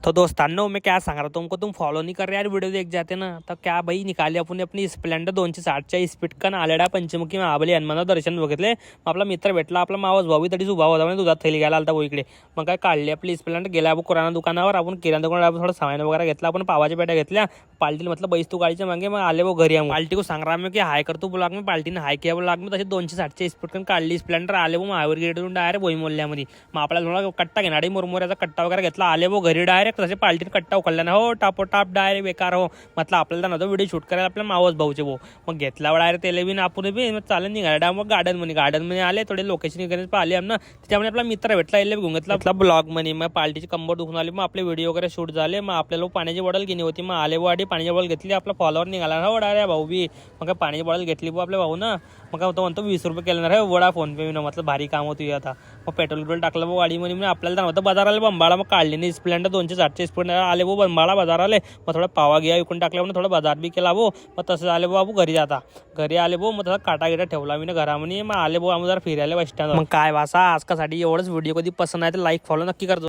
तो दोस्तानो मैं क्या सांग रहा हूँ तुमको, तुम फॉलो नहीं कर रहे यार, वीडियो देख जाते ना। तो क्या भाई निकाली आपण अपनी स्प्लेंडर 260च्या स्पीड कन आलेडा पंचमुखी महाबली हनुमान दर्शन बघितले। मग आपला मित्र भेटला, आपला मावस भाऊ तरीच उभा होता म्हणजे दुधात थैली घ्यायला आलता भाऊ इकडे। मग काय काढली आपली स्प्लेंडर, गेला आपण किराणा दुकानावर, आपण किराणा दुकानावर थोडं सामान वगैरे घेतला, आपण पावाच्या पेट्या घेतल्या। पाल्टीला म्हटलं बैस तू गाडीच्या मागे, मग आले वो घरी। पाल्टी को सांग रहा मैं की हाय कर तू ब्लॉग में, पाल्टीने हाय किया ब्लॉग में। तसे 260च्या स्पीड कन काढली स्प्लेंडर, आले वो महावीर गेटून डायरेक्ट भोई मोल्ल्यामध्ये। मग आपल्याला थोडा कट्टा घेणारी मुरमुऱ्याचा कट्टा वगैरे घेतला, आले वो घरी डायरेक्ट। तसे पाल्टीने कट्टा उकळला ना हो, टापोटाप डायरेक्ट बेकार हो। म्हटलं आपल्याला नव्हतं व्हिडिओ शूट करायला, आपल्या मावस भाऊचे भाऊ। मग घेतला डायरेक्ट त्याला बी आपण बी मग चालत निघाला। मग गार्डन मध्ये आले, थोडे लोकेशन वगैरे पाहिले आमना। त्याच्यामुळे आपला मित्र भेटला, याला घेऊन घेतला आपला ब्लॉग मध्ये। मग पाल्टीची कंबर दुखून आली, मग आपले व्हिडिओ वगैरे शूट झाले। मग आपल्याला पाण्याची बॉटल घेणे होती, मग आले वाडी पाण्याची बॉटल घेतली, आपला फॉलोवर निघाला हो डायरेक्ट भाऊ बी। मग पाण्याची बॉटल घेतली आपल्या भाऊ ना। मग तो म्हणतो 20 रुपये केलं आहे वडा फोन पे ना, म्हटलं भारी काम होती आता। मग पेट्रोल टाकलं मग गाडीमध्ये, मग आपल्याला नव्हतं बाजाराला बंबाळा। मग काढली नाही स्प्लेंडर 260च्या स्पीड आले वो बंबाळा बाजार आले। मग थोडा पावा घ्या विकून टाकला, म्हणून थोडा बाजार बी केला वो। मग तसं आले बाबू घरी जाता, घरी आले भाऊ। मग तसा काटा गिटा ठेवला मी ना घरामध्ये। मग आले भाऊ आम्ही जरा फिरायला बस स्टँड। मग काय वासा आजकासाठी एवढंच व्हिडिओ कधी पसंत आहे तर लाईक फॉलो नक्की करतो।